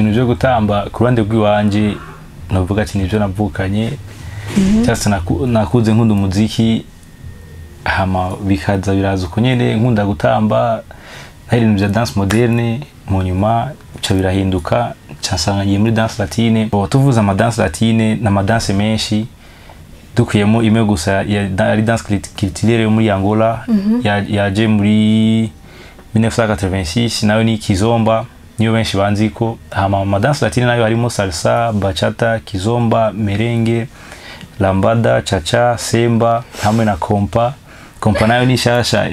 ibintu byo gutamba ku ruhande rw'iwanje navuga ati nivyo navukanye cyase nakuze nkunda umuziki hama bikaza biraza uko nyene nkunda gutamba hari ibintu bya dance moderne mu nyuma ca birahinduka cyasanga ngiye muri dance latine tuvuza ama dance latine na ama dance menshi dukuyemo imwe gusa ari dance culturelle yo muri Angola yaje muri 1986 nayo ni kizomba niyo benshi banzi ko ama dance latine nayo harimo salsa, bachata, kizomba, merengue, lambada, cha-cha, semba hamwe na kompa nayo ni shasha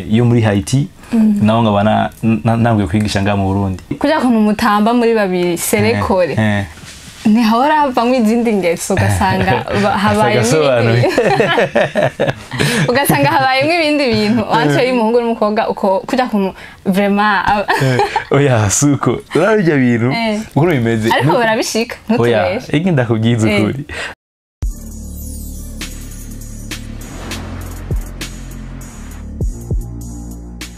yo muri Haiti naho ngabana nambwe kwigisha nga mu Burundi kuja kuntu mutamba muri babiri serekore ni hahora havamwe izindi ngeso ugasanga habayemo ibindi bintu wanje y'umuhungu n'umukobwa uko kuja kuntu vraiment oya suko urabijya bintu uko bimeze ariko barabishika ntutubeshe iki ndakubwiza ukuri.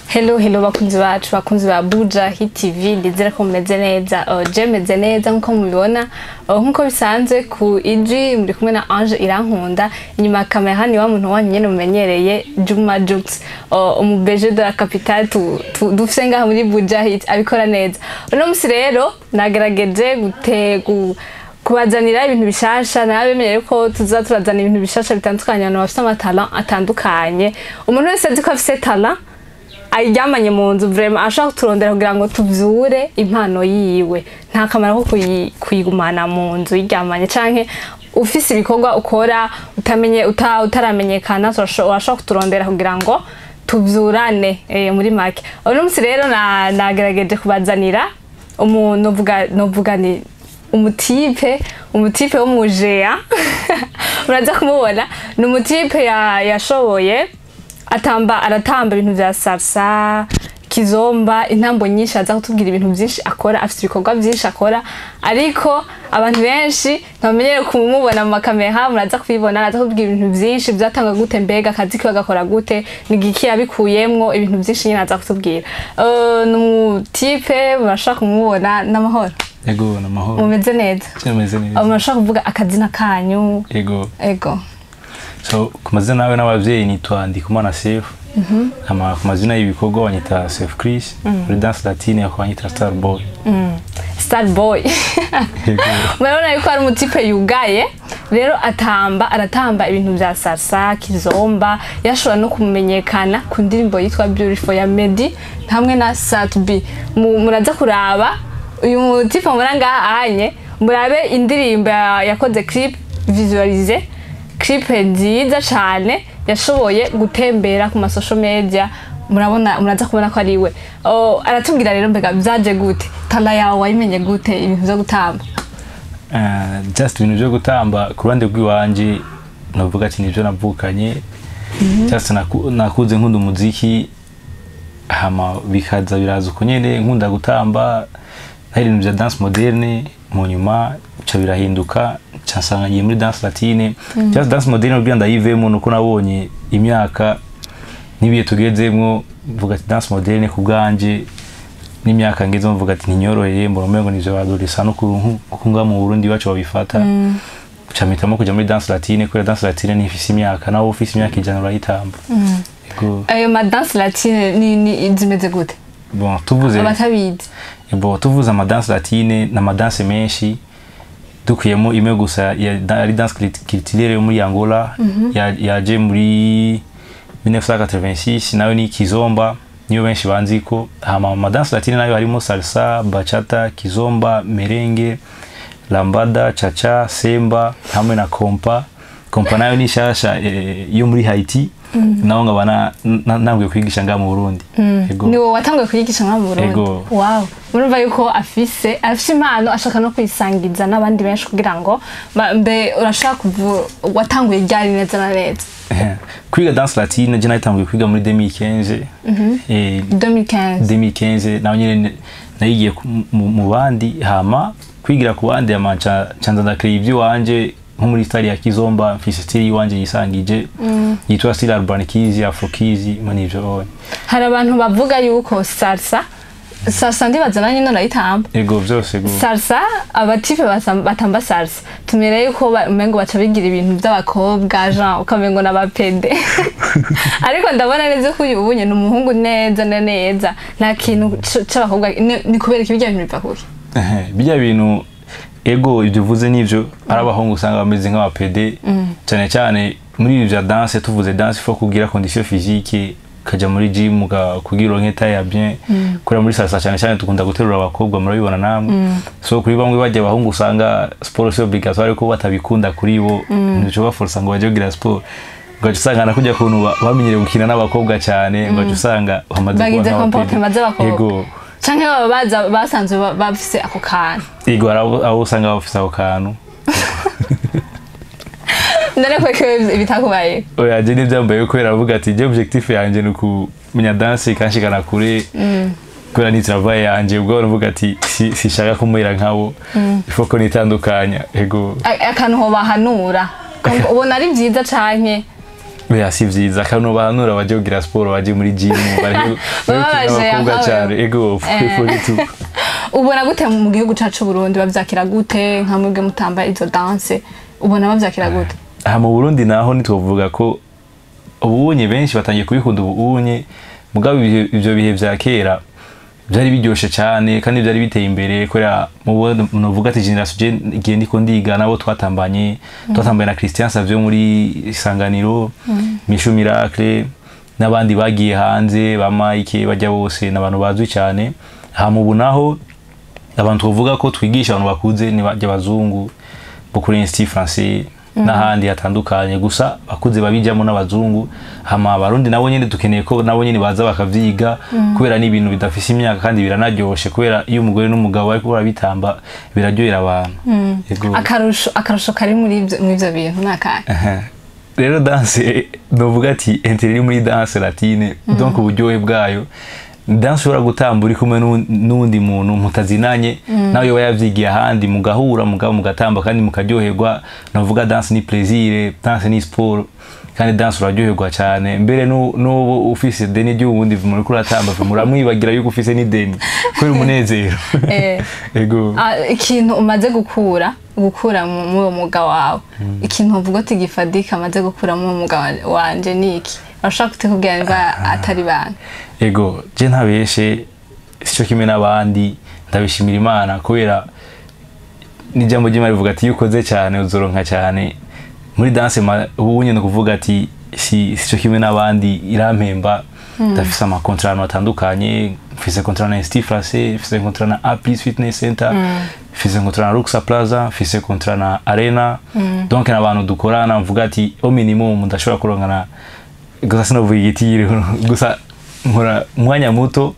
Hello bakunzi bacu bakunzi ba Buja Hit TV ndizera ko mumeze neza je meze neza nkuko mubibona nkuko bisanzwe ku iji muri kumwe na Ange Irankunda inyuma kamera ni wa muntu wanyu nyene mumenyereye Juma Jux umubeje de la capitale dufise ngaha muri Buja Hit abikora neza uno musi rero nagerageje kubazanira ibintu bishasha nabemenyere ko turazana ibintu bishasha bitandukanye no bafite amatalent atandukanye umuntu wese azi ko afite talent aryamanye mu nzu vraiment ashaka turondera kugira ngo tuvyure impano yiwe nta kamera ko kuyigumana mu nzu iryamanye canke ufise ibikorwa ukora utamenye utaramenyekana urashaka kuturondera kugira ngo tuvyurane muri make uno musi rero nagerageje kubazanira umuntu novuga ni umutipe wo mujea muraza kumubona ni umutipe yashoboye aratamba ibintu vya salsa, kizomba, intambo nyinshi aza kutubwira ibintu byinshi akora afite ibikorwa byinshi akora ariko abantu benshi ntamenyere kumubona mu makamera muraza kubibona araza kutubwira ibintu byinshi byatanga gute mbega akazi kiwe gakora gute nigiki yabikuyemwo ibintu byinshi nyine aza kutubwira n'umutipe murashaka kumubona n'amahoro ego n'amahoro mumeze neza cyameze neza murashaka kuvuga akazina kanyu ego so kumazina nawe n'abavyeyi nitwa Ndikumana Safe ama kumazina y'ibikorwa wanyita Safe Chris muri dance latine yakwanyita Star Boy murabona yuko ari umutipe yugaye rero aratamba ibintu bya salsa kizomba yashobora no kumenyekana ku ndirimbo yitwa Beautiful ya Meddy hamwe na Satbi muraza kuraba uyu mutipe muranga ahanye murabe indirimbo yakoze clip visualize clip nziza cyane yashoboye gutembera ku social media muraza kubona ko ari we aratubwira rero mbega byaje gute tala yawe wayimenye gute ibintu byo gutamba just ibintu byo gutamba ku ruhande rw'iwanje navuga ati nivyo navukanye cyase nakuze nkunda umuziki hama bikaza biraza uko nyene nkunda gutamba hari ibintu bya dance moderne mu nyuma ca birahinduka cyasanga ngiye muri dance latine just dance moderne ubwo ndayivemo nuko nabonye imyaka nibiye tugezemwo mvuga ati dance moderne ku bwanje n'imyaka ngeze mvuga ati ninyoroheye mboromengo nivyo badurisa no kunga mu Burundi bacu babifata camitamo kuja muri dance latine kuri dance latine nifise imyaka nawo ufise imyaka ijana urayitamba ayo ma dance latine ni zimeze gute bon tuvuze abatabizi tuvuze ama dance latine na ama dance menshi dukuyemo imwe gusa ari dance culturelle yo muri Angola yaje muri 1986 nayo ni kizomba niyo benshi banzi ko ama dance latine nayo harimo salsa, bachata, kizomba, merengue, lambada, cha-cha, semba hamwe na kompa nayo ni shasha yo muri Haiti naho ngabana nambwe kwigisha nga mu Burundi ni wowe watangiye kwigisha nga mu Burundi wow urumva yuko afise impano ashaka no kwisangiza n'abandi benshi kugira ngo mbe urashaka watangiye ryari neza na neza kwiga dance latine je natangiye kwiga muri 2015 2015 naho nyene nayigiye mu bandi hama kwigira ku bandi amanca canza ndakira ivyo wanje nko muri style ya kizomba mfise style wanje yisangije yitwa style urban kizi afro kizi manivyo. Hari abantu bavuga yuko salsa salsa ndibaza nanjye none ayitamba ego byose go salsa abatipe batamba salsa tumereye yuko umengo baca bigira ibintu by'abakobwa Jean ukamengo n'abapede ariko ndabona neza ko uyu ubunye n'umuhungu neza nta kintu c'abakobwa ni kubera ibyo bintu biva kuki bijya bintu ego ibyo uvuze n'ibyo ari abahungu usanga bameze nk'abapede cyane cyane muri ibi bya danse tuvuze danse ifo kugira condition physique kaja muri gym kugira uronke taille ya bien kora muri salsa cyane cyane tukunda guterura abakobwa murabibona namwe so kuri bamwe bajya abahungu usanga sport c'est obligatoire ko batabikunda kuri bo nico baforsa ngo bajye kugira sport ngaje usanga nakujya kuntu bamenyere gukina n'abakobwa cyane ngaje usanga bamaze kuba comportement z'abakobwa canke baba basanzwe bafise ako kantu ego abo usanga bafise ako kantu ndane kweke bitakubaye oya je n'ibyambaye ko yaravuga ati je objectif yanje ni kumenya danse kanshikana kure kora ni travail yanje ubwo aravuga ati sishaka kumwira nkabo ifo ko nitandukanya ego akantu ho bahanura ubona ari byiza canke oya si byiza akantu bahanura baje kugira sport baje muri gym bari bakobwa cyane ego furitu ubona gute mu gihugu cacu Burundi bavyakira gute nka mwebwe mutamba izo danse ubona bavyakira gute aha mu Burundi naho nitwovuga ko ubunye benshi batangiye kubikunda ubunye mugabo ibyo bihe vya kera byari biryoshe cyane kandi byari biteye imbere kora muvuga ati generation igihe ndiko ndiga nabo twatambanye na Christian Savio muri Isanganiro Mishu Miracle n'abandi bagiye hanze ba Mike bajya bose n'abantu bazwi cyane aha mu bunaho abantu tuvuga ko twigisha abantu bakuze ni bajya bazungu bo kuri Institut Français n'ahandi hatandukanye gusa bakuze babijyamo n'abazungu hama abarundi nabo nyene dukeneye ko nabo nyene baza bakavyiga kubera ni ibintu bidafise imyaka kandi biranaryoshe kubera iyo umugore n'umugabo ariko barabitamba biraryohera abantu akarusho kari muri ivyo bintu nakaye rero danse novuga ati intérêt muri danse latine donc uburyohe bwayo danse ushobora gutamba uri kumwe n'undi muntu mutazinanye nawe yoba yavyigiye ahandi mugahura mugatamba kandi mukaryoherwa navuga danse ni plaisir danse ni sport kandi danse uraryoherwa cyane mbere n'ubu ufise deni ry'ubundi muri kuratamba muramwibagira yuko ufise ni deni kubera umunezero ego ikintu umaze gukura mu uwo muga wawe ikintu uvuga ati gifadika amaze gukura mu muga wanje niki urashaka kutekubwira niba atari bana ego je ntabeshe sico kimwe n'abandi ndabishimira Imana kubera n'ijambo ry'Imana rivuga ati yukoze cyane uzoronka cyane muri danse ubunye no kuvuga ati sico kimwe n'abandi irampemba ndafise ama contrat atandukanye mfise contrat na Institut Français mfise contrat na A+ Fitness Center mfise contrat na Luxa Plaza mfise contrat na Arena donc n'abantu dukorana mvuga ati au minimum ndashobora kurongana gusa sinavuga igitire gusa nkora mwanya muto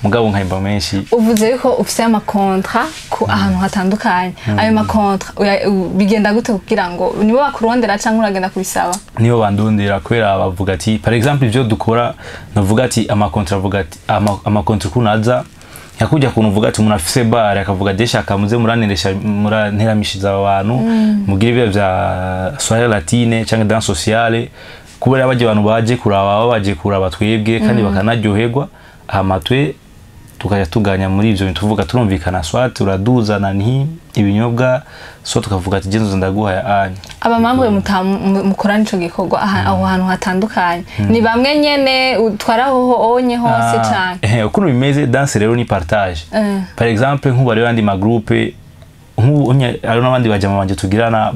mugabo nkahimba menshi uvuze yuko ufise ama contrat ku ahantu hatandukanye ayo ma contrat bigenda gute kugira ngo nibo bakurondera canke uragenda kubisaba nibo bandondera kwera bavuga ati par exemple ivyo dukora navuga ati ama contrat avuga ati ama contrat kunaza yakujya kuntu uvuga ati umuntu afise bar akavuga desha kamuze muranteramishiza abantu mugira ibyo vya soirée latine canke danse sociale kubera abaje abantu baje kuraba twebwe kandi bakanaryoherwa amatwe tukajya tuganya muri ivyo bintu tuvuga turumvikana swat uraduzana nti ibinyobwa so tukavuga ati genzo ndaguha anya abamambwe mukorana ico gikorwa aho hantu hatandukanye ni bamwe nyene utwaraho onye hose cyane ukuntu bimeze danse rero ni partage par exemple nk'ubu rero andi ma groupe nk'ubu ari n'abandi baje mu banje tugirana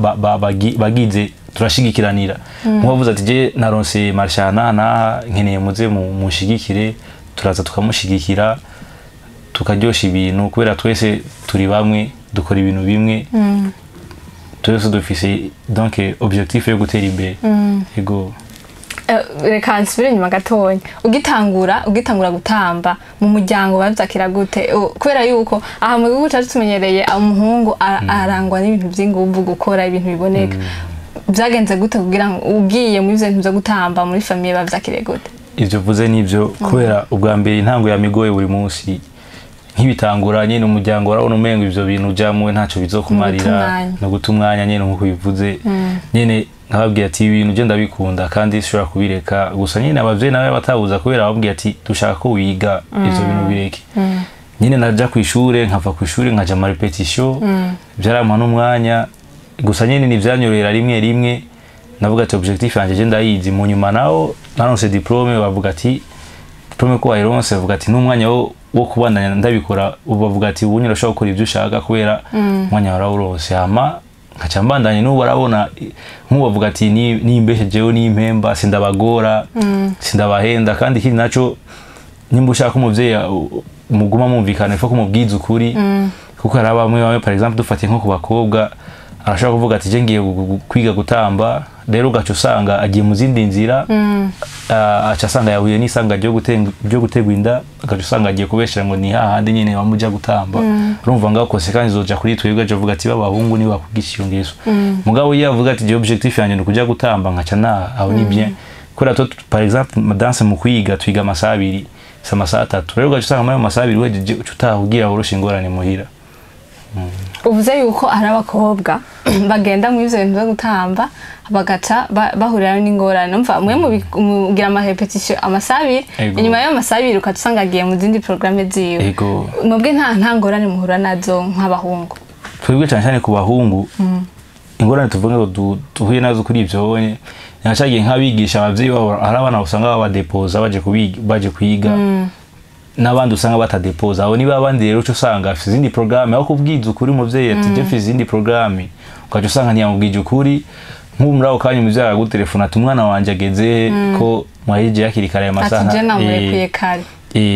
bagize turashigikiranira nk'uwavuze ati je naronse marshana na nkeneye muze mushigikire turaza tukamushigikira tukaryosha ibintu kubera twese turi bamwe dukora ibintu bimwe twese dufise donc objectif yo gutera imbere ego reka nsubire nyuma gatonya ugitangura gutamba mu muryango bavyakira gute kubera yuko aha mu gihugu cyacu tumenyereye umuhungu arangwa n'ibintu by'inguvu gukora ibintu biboneka byagenze gute kugira ngo ugiye muri ivyo bintu byo gutamba muri famille bavyakire gute ivyo vuze nivyo kubera ubwa mbere intango ya migoye buri munsi nk'ibitangura nyene umuryango warabona umengo ivyo bintu ujamwe ntaco bizokumarira no gutumwanya nyene nkuko bivuze nyene nkababwiye ati ibintu je ndabikunda kandi sishobora kubireka gusa nyene abavyeyi nawe batabuza kubera babwiye ati dushaka ko wiga ivyo bintu bireke nyine naja ku ishure nkava ku ishure nkaja mu repetition byarampa n'umwanya gusa nyine nivyanyorera rimwe rimwe navuga ati objectif yanje je ndayizi mu nyuma naho naronse diplome bavuga ati diplome ko wayironse bavuga ati n'umwanya wo kubandanya ndabikora bavuga ati ubu nyine ushobora gukora ibyo ushaka kubera umwanya warawuronse hama nkaca mbandanye n'ubu barabona nk'ubu bavuga ati nimbeshejeho n'impemba sindabagora sindabahenda kandi ikindi naco nimba ushaka umuvyeyi muguma mumvikana ifo kumubwiza ukuri kuko hari bamwe par exemple dufatiye nko ku bakobwa arashaka kuvuga ati je ngiye kwiga gutamba rero ugaca usanga agiye mu zindi nzira aca asanga yahuye n'isanga ryo gutegwa inda agaca usanga agiye kubeshera ngo ni hahandi nyene bamuja gutamba urumva ngaho konsekansi zoja kuri twebwe aje avuga ati babahungu ni bakugisha iyo ngeso mugabo iyo avuga ati je objectif yanje ni kuja gutamba nkaca aho ni bien kora to par exemple danse mu kwiga twiga amasaha 2 amasaha 3 rero ugaca usanga muri amasaha 2 weje utahugira urusha ingorane muhira uvuze yuko ari abakobwa bagenda mu ivyo bintu byo gutamba bagaca bahurira n'ingorane umva mwe mugira ama repetition amasaha 2 inyuma y'ayo masaha 2 ukaca usanga agiye mu zindi programme ziwe mwebwe nta ngorane muhura nazo nk'abahungu twebwe cyane ku bahungu ingorane tuvuga ngo duhuye nazo kuri ivyo bonye nyacagiye nk'abigisha abavyeyi babo hari abana usanga babadepoza baje kwiga n'abandi usanga batadepoza abo niba abandi rero cyo usanga afite izindi programme aho kubwiza ukuri muvyeyi ati je afite izindi programme ukaje usanga ntiyamubwije ukuri nk'ubu muri ako kanya umuvyeyi aragutelefona ati umwana wanje ageze ko mwahije yakiri kare amasaha ati je namurekuye kare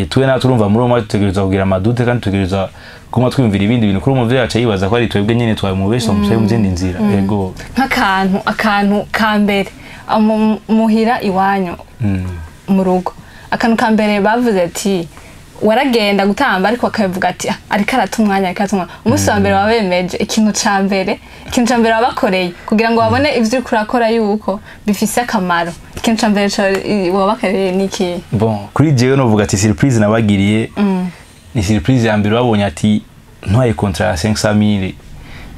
tuwe na turumva muri umwe tutegereza kugira amadute kandi tutegereza kuma twumvira ibindi bintu kuri umuvyeyi aca yibaza ko ari twebwe nyene twabimubesha umusaye mu zindi nzira yego akantu kambere muhira iwanyu mu rugo akantu kambere bavuze ati waragenda gutamba ariko akavuga ati ariko aratumwanya umunsi wa mbere wabemeje ikintu ca mbere wabakoreye kugira ngo babone ivyo uriko urakora yuko bifise akamaro ikintu ca mbere wabakoreye niki bon kuri jewe novuga ati surprise nabagiriye ni surprise ya mbere babonye ati ntwaye contrat ya 500,000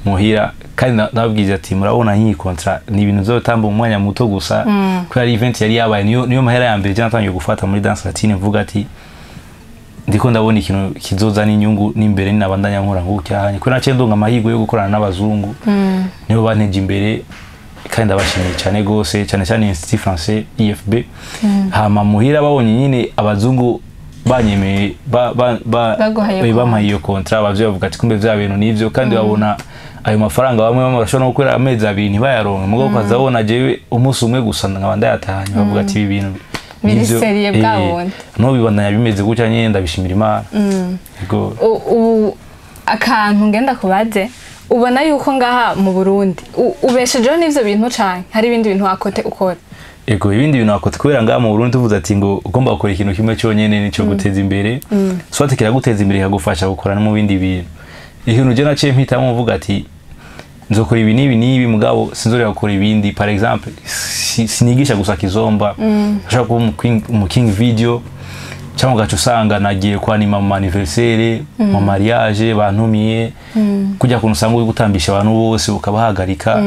muhira kandi nababwiza ati murabona nk'iyi contrat ni ibintu zotamba umwanya muto gusa kuri ari event yari yabaye niyo mahera ya mbere je natangiye gufata muri Dance Latine mvuga ati ndiko ndabona ikintu kizozana inyungu n'imbere ninabandanya nkora ngucyahanye kuri nace ndonga amahirwe yo gukorana n'abazungu nibo banteje imbere kandi ndabashimiye cyane gose cyane Institut Français IFB hama muhira babonye nyine abazungu banyemeye bampaye iyo contrat abavyo bavuga ati kumbe vya bintu nivyo kandi babona ayo mafaranga bamwe barashobora no gukora amezi 2 ntibayaronke mugo kazabona jewe umunsi umwe gusa nkabanda yatahanye bavuga ati ibi bintu Ministeriye bwabonye no bibandanya bimeze gutya nyine ndabishimira Imana yego akantu ngenda kubaze ubona yuko ngaha mu Burundi ubeshejeho n'ivyo bintu cyane hari ibindi bintu wakote ukora yego ibindi bintu wakote kubera ngaha mu Burundi tuvuze ati ngo ugomba gukora ikintu kimwe cyonyene nico guteza imbere swate kiraguteza imbere kagufasha gukora no mu bindi bintu ikintu je naciye mpitamo mvuga ati nzokora ibi nibi mugabo sinzorera gukora ibindi par exemple sinigisha gusa kizomba ashaka kuba mu king video cyangwa gacu usanga nagiye kwanima mu anniversaire mu mariage bantumiye kujya kuntu usanga uri gutambisha abantu bose ukabahagarika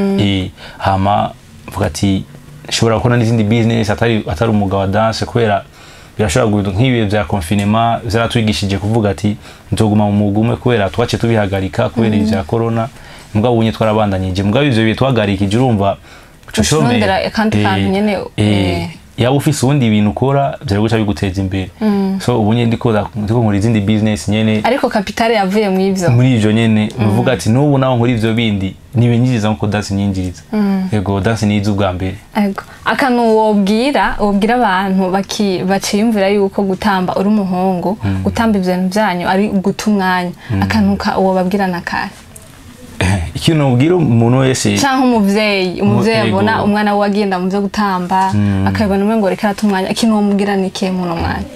hama mvuga ati shobora gukora n'izindi business atari umugabo wa dance kubera birashobora guhinduka nk'ibihe bya confinement zaratwigishije kuvuga ati nzoguma mu mugume kubera twace tubihagarika kubera ibya corona mugabo unye twarabandanyije mugabo ivyo bihe twagarikije urumva ushomera kandi nyene yaba ufise ubundi ibintu ukora byari guca biguteza imbere so ubunye ndiko nkora izindi business nyene ariko kapitale yavuye mu ivyo muri ivyo nyene nuvuga ati n'ubu naho nkora ivyo bindi nibinyiriza nko dance nyinjiriza yego dance ni izubwa mbere yego akantu wobwira abantu baciyumvira yuko gutamba uri umuhungu gutamba ivyo bintu byanyu ari gutumwanya akantu wobabwira nakare ikintu ubwira umuntu wese cyangwa umuvyeyi abona umwana we agenda mu byo gutamba akabona umwe ngo reka atumwanya ikintu wamubwira nike mu mwanya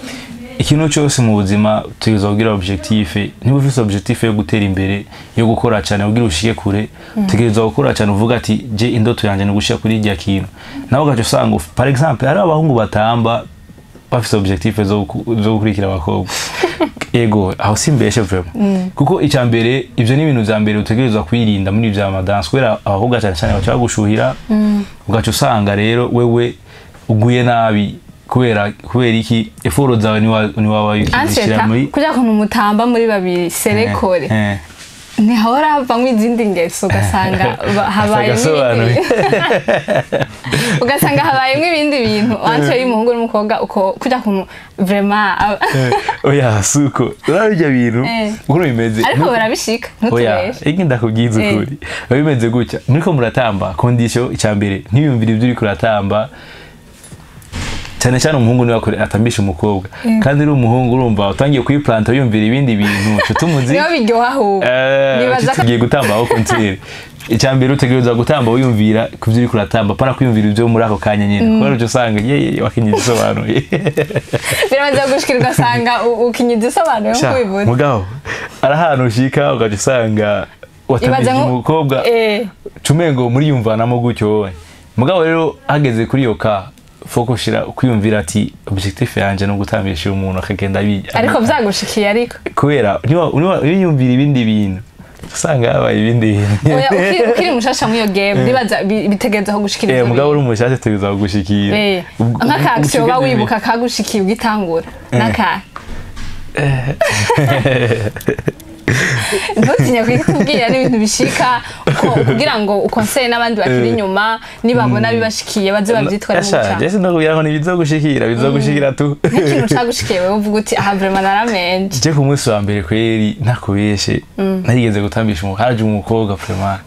ikintu cyose mu buzima tugize ubwira objectif niba ufite objectif yo gutera imbere yo gukora cyane ubwira ushike kure tugize gukora cyane uvuga ati je indoto yanje no gushika kuri irya kintu nawe gacho usanga par exemple hari abahungu batamba bafite objectif zo gukurikira abakobwa ego aho simbeshe vraiment kuko icyambere ivyo ni ibintu vya mbere utegerezwa kwirinda muri vya madance kubera abakobwa cyane cyane bacha gushuhira ugaca usanga rero wewe uguye nabi kubera iki effort zawe ni wawe ukishira muri kuja kuntu mutamba muri babiri serekore ntihora havamwo izindi ngeso ugasanga habayemwo ibindi bintu entre y'umuhungu n'umukobwa uko kuja kuntu vraiment oya suko urabya bintu uko bimeze ariko barabishika ntutubeshe iki ndakubwiza ukuri bimeze gutya muriko muratamba condition icambere ntiyumvira ibyo uri kuratamba cyane cyane umuhungu niwe atambisha umukobwa kandi uri umuhungu urumva utangiye kuyiplanta yumvira ibindi bintu cyo tumuzi niyo biryoha ahubwo nibaza tugiye gutamba aho concert icyambere utegereza gutamba wiyumvira kuvyo uri kuratamba pana kwiyumvira ibyo muri ako kanya nyene kubera cyo usanga wakinyiza isobanuye biraza gushikirwa sanga ukinyiza isobanuye nko bivuze mugabo arahantu ushika ugaje usanga watambije umukobwa cumengo muri yumvanamo gutyo mugabo rero ageze kuri yo ka fokushira kwiyumvira ati objectif yanje no gutambisha umuntu akagenda ariko vyagushikiye ariko kubera yumvira ibindi bintu usanga yabaye ibindi bintu oya ukiri mushasha muri yo game bibaza bitegeza aho gushikira mugabo uri mushasha tegeza aho gushikira nk'aka action ba wibuka kagushikiye ugitangura naka ntutinye kwikubwira n'ibintu bishika kugira ngo ukonseye n'abandi bakiri inyuma nibabona bibashikiye baze bavyitwara mu cyane Jesse ndakubwira ngo bizogushikira tu nk'ikintu cagushikiye wewe uvuga uti aha vraiment naramenje je ku munsi wa mbere kweri nakubeshe narigeze gutambisha haje umukobwa vraiment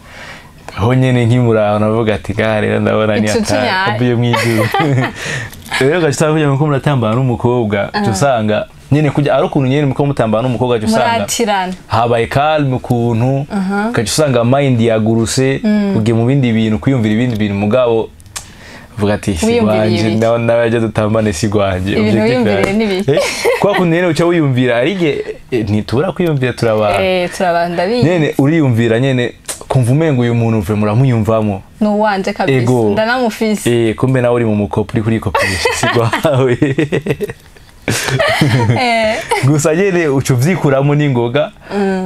ho nyene nkimuraho navuga ati rero ndabona ni akabuye mwijuru rero gashaka kujya ngo muratambana n'umukobwa cyo usanga nyene kujya ari ukuntu nyene muko mutambana n'umukobwa cyo usanga habaye calme kuntu cyo usanga mind yaguruse kugiye mu bindi bintu kwiyumvira ibindi bintu mugabo vuga ati sigwanje nabaje dutambane sigwanje kwa kuntu nyene uca wiyumvira arige ntitura kwiyumvira turabanda nyene uriyumvira nyene kumva umengo uyu muntu uve muramuyumvamo no wanje kabisa ndanamufise kumbe nawe uri mu mukopo uri kurikopisha sigwawe gusa nyene uca uvyikuramo n'ingoga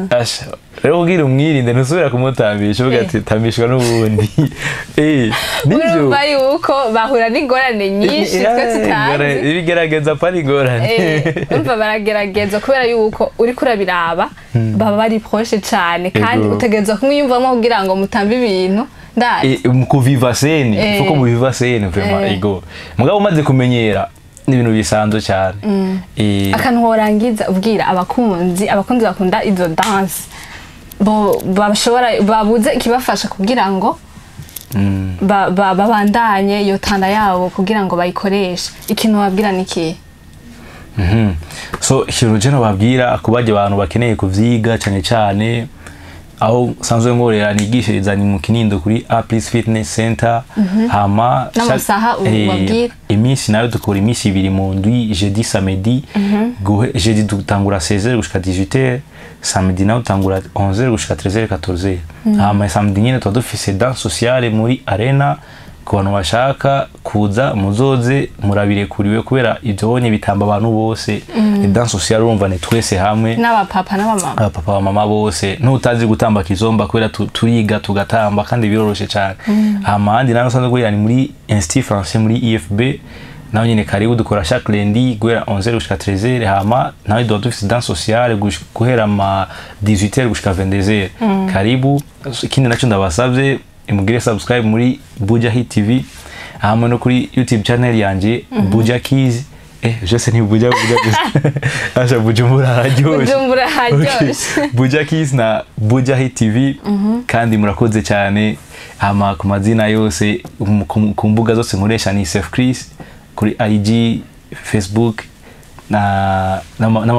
asha rero kugira umwirinde ntusubira kumutambisha uvuga ati tambishwa n'ubundi nivyo urumva yuko bahura n'ingorane nyinshi twe tutazi ibigerageza pa n'ingorane umva baragerageza kubera yuko uri kurabiraba baba bari proche cane kandi utegereza kumwiyumvamo kugira ngo mutambe ibintu kuviva sene fuko muviva sene vraiment ego mugabo umaze kumenyera n'ibintu bisanzwe cyane akantu worangiza ubwira abakunzi bakunda izo dance bashobora babuze ikibafasha kugira ngo babandanye iyo tanda yabo kugira ngo bayikoreshe ikintu babwira niki so ikintu je no babwira kubaje abantu bakeneye kuvyiga cyane cyane aho sanzwe ngorera nigishiriza ni mu Kinindo kuri A+ Fitness Center hama n'amasaha ubabwira iminsi nayo dukora iminsi ibiri mu ndwi jeudi samedi jeudi dutangura 16h gushika 18h samedi nayo dutangura 11h gushika 13h 14h hama samedi nyine tuba dufise danse sociale muri arena ku bantu bashaka kuza muzoze murabirekuriwe kubera ibyo bonye bitamba abantu bose danse sociale urumva ne twese hamwe n'abapapa n'abamama abapapa bamama bose n'utazi gutamba kizomba kubera turiga tugatamba kandi biroroshe cyane amandi nayo sanzwe guri muri Institut Français muri IFB naho nyine karibu dukora chaque lundi guhera 11h gushika 13h hama nayo dufise danse sociale guhera ma 18h gushika 22h karibu ikindi naco ndabasavye imugire subscribe muri Buja Hit TV hamwe no kuri YouTube channel yanje Buja Keys je sais ni Buja asha Bujumbura haryoshye Buja Keys na Buja Hit TV kandi murakoze cyane hama ku mazina yose ku mbuga zose nkoresha ni Safe Chris kuri IG Facebook na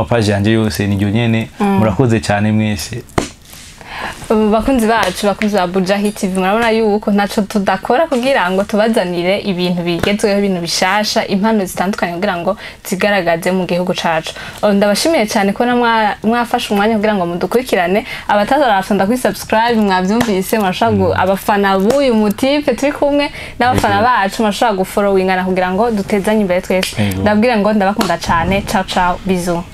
page yanje yose ni nyene murakoze cyane mwese bakunzi bacu bakunzi ba Buja Hit TV murabona yuko ntaco tudakora kugira ngo tubazanire ibintu bigezweho ibintu bishasha impano zitandukanye kugira ngo zigaragaze mu gihugu cacu ndabashimiye cyane ko mwafashe umwanya kugira ngo mudukurikirane abatazarafunda kuri subscribe mwavyumvise murashaka abafana b'uyu mutipe turi kumwe n'abafana bacu murashaka gufollowingana kugira ngo dutezanye imbere twese ndabwira ngo ndabakunda cyane ciao ciao bisous